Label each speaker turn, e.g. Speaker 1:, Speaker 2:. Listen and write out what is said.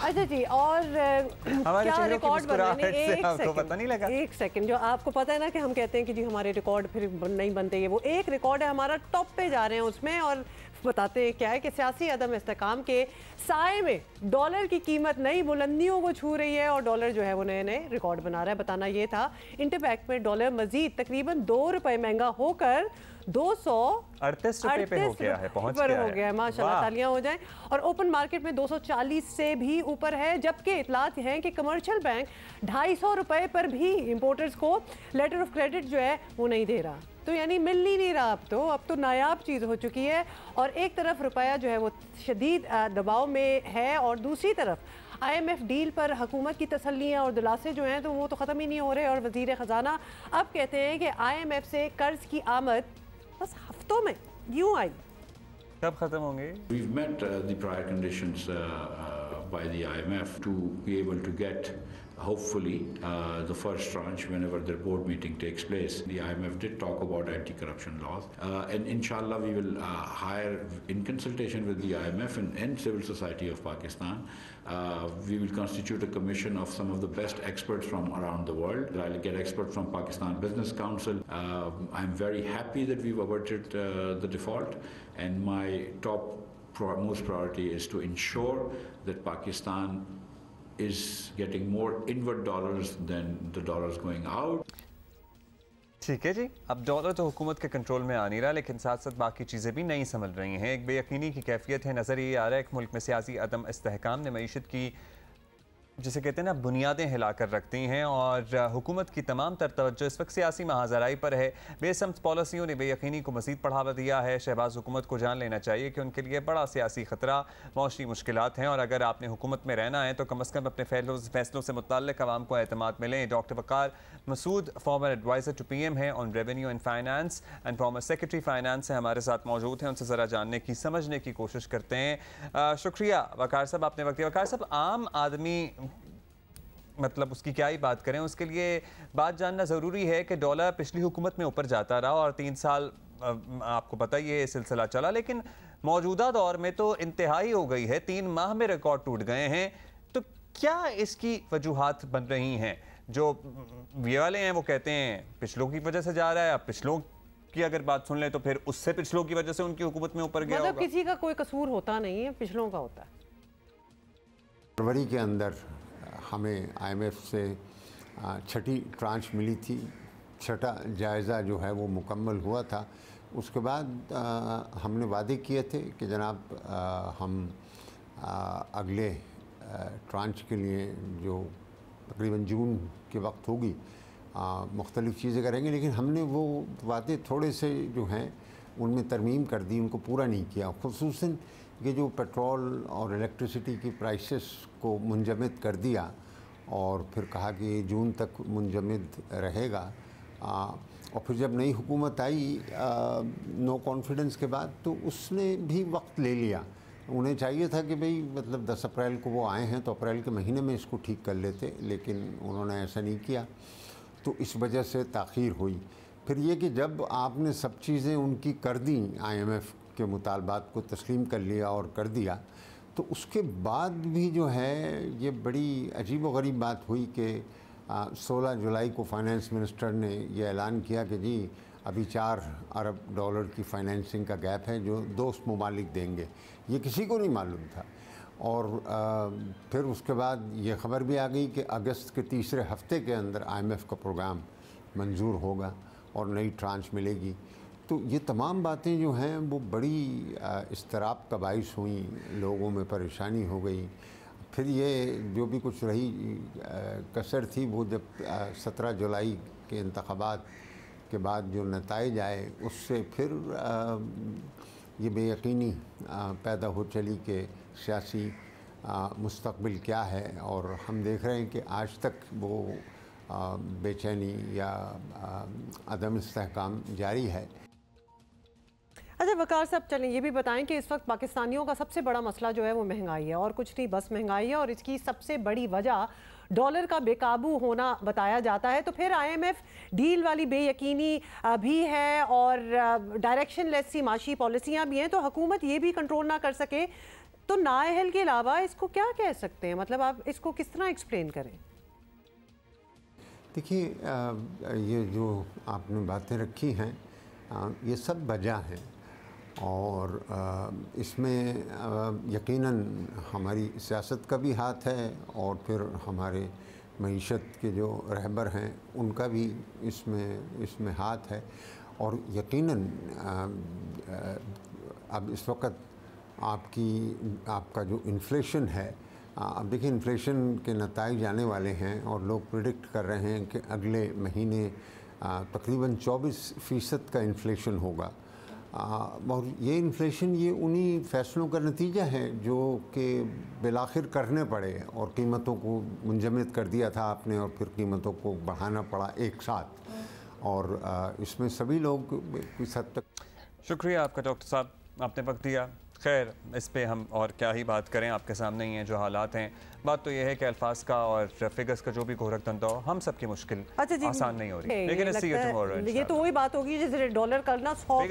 Speaker 1: अच्छा जी, और क्या रिकॉर्ड बन रहे हैं?
Speaker 2: आपको पता नहीं लगा?
Speaker 1: एक सेकंड, जो आपको पता है ना कि हम कहते हैं कि जी हमारे रिकॉर्ड फिर नहीं बनते, ये वो एक रिकॉर्ड है हमारा, टॉप पे जा रहे हैं उसमें, और बताते हैं क्या है कि सियासी अदम इस्तेकाम के साए में डॉलर की कीमत नई बुलंदियों को छू रही है और डॉलर जो है वो नए नए रिकॉर्ड बना रहा है। बताना ये था, इंटरबैंक में डॉलर मजीद तकरीबन 2 रुपए महंगा होकर 238 रुपए पे हो गया है, पहुंच गया है। माशाल्लाह, तालियां हो जाएं। और ओपन मार्केट में 240 से भी ऊपर है, जबकि इतलात हैं कि कमर्शियल बैंक 250 रुपए पर भी इंपोर्टर्स को लेटर ऑफ क्रेडिट जो है वो नहीं दे रहा। तो यानी मिल ही नहीं रहा, अब तो नायाब चीज़ हो चुकी है। और एक तरफ रुपया जो है वो शदीद दबाव में है और दूसरी तरफ IMF डील पर हुकूमत की तसल्लियाँ और दिलासे जो हैं तो वो तो ख़त्म ही नहीं हो रहे। और वज़ीर ख़जाना अब कहते हैं कि IMF से कर्ज की आमद बस हफ्तों में यूँ आई।
Speaker 2: कब ख़त्म होंगे?
Speaker 3: We've met the prior conditions by the IMF to be able to get hopefully the first tranche whenever their board meeting takes place. The IMF did talk about anti-corruption laws, and inshallah we will hire, in consultation with the IMF and civil society of Pakistan, we will constitute a commission of some of the best experts from around the world. I'll get experts from Pakistan Business Council. I'm very happy that we've averted the default, and my most priority is to ensure that Pakistan is getting more inward dollars than the dollars going out.
Speaker 2: ठीक है जी, अब dollar तो हुकूमत के control में आ नहीं रहा, लेकिन साथ साथ बाकी चीज़ें भी नहीं संभल रही हैं। एक बेयकीनी की कैफियत है, नज़र ये आ रहा है कि मुल्क में सियासी अदम इस्तेहकाम ने मईशत की, जिसे कहते हैं ना, बुनियादें हिलाकर रखती हैं और हुकूमत की तमाम तर तवज्जो इस वक्त सियासी महाजराई पर है। बेसमत पॉलिसियों ने बेयकीनी को मज़ीद बढ़ावा दिया है। शहबाज हुकूमत को जान लेना चाहिए कि उनके लिए बड़ा सियासी ख़तरा, मौशी मुश्किलात हैं, और अगर आपने हुकूमत में रहना है तो कम अज़ कम अपने फैसलों से मुताल्लिक़ अवाम को एतमाद मिलें। Doctor Waqar Masood, former adviser to PM हैं on revenue and finance and former secretary finance है, हमारे साथ मौजूद हैं। उनसे ज़रा जानने की, समझने की कोशिश करते हैं। शुक्रिया वक़ार साहब, आपने वक्त दिया। वक़ार साहब, आम आदमी मतलब उसकी क्या ही बात करें, उसके लिए बात जानना ज़रूरी है कि डॉलर पिछली हुकूमत में ऊपर जाता रहा और 3 साल आपको पता ही ये सिलसिला चला, लेकिन मौजूदा दौर में तो इंतहाई हो गई है, 3 माह में रिकॉर्ड टूट गए हैं। तो क्या इसकी वजूहात बन रही हैं? जो ये वाले हैं वो कहते हैं पिछलों की वजह से जा रहा है, अब पिछलों की अगर बात सुन लें तो फिर उससे पिछलों की वजह से उनकी हुकूमत में ऊपर गया
Speaker 1: मतलब किसी का कोई कसूर होता नहीं है, पिछलों का होता है।
Speaker 4: फरवरी के अंदर हमें IMF से 6ठी ट्रांच मिली थी, 6ठा जायज़ा जो है वो मुकम्मल हुआ था। उसके बाद हमने वादे किए थे कि जनाब हम अगले ट्रांच के लिए जो तकरीबन जून के वक्त होगी मुख्तलिफ़ चीज़ें करेंगे, लेकिन हमने वो वादे थोड़े से जो हैं उनमें तरमीम कर दी, उनको पूरा नहीं किया। खुसूसन कि जो पेट्रोल और इलेक्ट्रिसिटी की प्राइसेस को मुंजमद कर दिया और फिर कहा कि जून तक मुंजमद रहेगा। और फिर जब नई हुकूमत आई नो कॉन्फिडेंस के बाद, तो उसने भी वक्त ले लिया। उन्हें चाहिए था कि भाई मतलब 10 अप्रैल को वो आए हैं तो अप्रैल के महीने में इसको ठीक कर लेते, लेकिन उन्होंने ऐसा नहीं किया, तो इस वजह से ताख़ीर हुई। फिर ये कि जब आपने सब चीज़ें उनकी कर दी, IMF के मुतालबात को तस्लीम कर लिया और कर दिया, तो उसके बाद भी जो है ये बड़ी अजीब व गरीब बात हुई कि 16 जुलाई को फाइनेंस मिनिस्टर ने यह ऐलान किया कि जी अभी 4 अरब डॉलर की फ़ाइनेंसिंग का गैप है जो दोस्त ममालिक देंगे। ये किसी को नहीं मालूम था। और फिर उसके बाद ये ख़बर भी आ गई कि अगस्त के तीसरे हफ्ते के अंदर IMF का प्रोग्राम मंजूर होगा और नई ट्रांच मिलेगी। तो ये तमाम बातें जो हैं वो बड़ी इस्तराब का बाइस हुई, लोगों में परेशानी हो गई। फिर ये जो भी कुछ रही कसर थी वो जब 17 जुलाई के इंतख़ाबात के बाद जो नताइज आए, उससे फिर ये बेयकीनी पैदा हो चली कि सियासी मुस्तक़बिल क्या है। और हम देख रहे हैं कि आज तक वो बेचैनी या अदम इस्तेहकाम जारी है।
Speaker 1: अच्छा वकार साहब, चलें ये भी बताएं कि इस वक्त पाकिस्तानियों का सबसे बड़ा मसला जो है वो महंगाई है, और कुछ नहीं बस महंगाई है, और इसकी सबसे बड़ी वजह डॉलर का बेकाबू होना बताया जाता है। तो फिर IMF डील वाली बेयकीनी भी है और डायरेक्शन लेस सी माशी पॉलिसियाँ भी हैं, तो हुकूमत ये भी कंट्रोल ना कर सके तो नाअहल के अलावा इसको क्या कह सकते हैं, मतलब आप इसको किस तरह एक्सप्लेन करें?
Speaker 4: देखिए, ये जो आपने बातें रखी हैं ये सब वजह हैं, और इसमें यकीनन हमारी सियासत का भी हाथ है, और फिर हमारे मईशत के जो रहबर हैं उनका भी इसमें हाथ है। और यकीनन अब इस वक्त आपका जो इन्फ्लेशन है, अब देखिए इन्फ्लेशन के नताइज आने वाले हैं और लोग प्रिडिक्ट कर रहे हैं कि अगले महीने तकरीबन 24% का इन्फ्लेशन होगा। और ये इन्फ्लेशन ये उन्हीं फैसलों का नतीजा है जो कि बिलाखिर करने पड़े, और कीमतों को मुंजमद कर दिया था आपने, और फिर कीमतों को बढ़ाना पड़ा एक साथ, और इसमें सभी लोग कुछ हद तक।
Speaker 2: शुक्रिया आपका डॉक्टर साहब, आपने वक्त दिया। खैर, इस पे हम और क्या ही बात करें, आपके सामने ही हैं जो हालात हैं। बात तो यह है कि अल्फाज का और फिगर्स का जो भी घोरक धंधा हो, हम सबकी मुश्किल आसान नहीं हो रही, लेकिन
Speaker 1: ये तो वही बात होगी जैसे डॉलर कल ना 100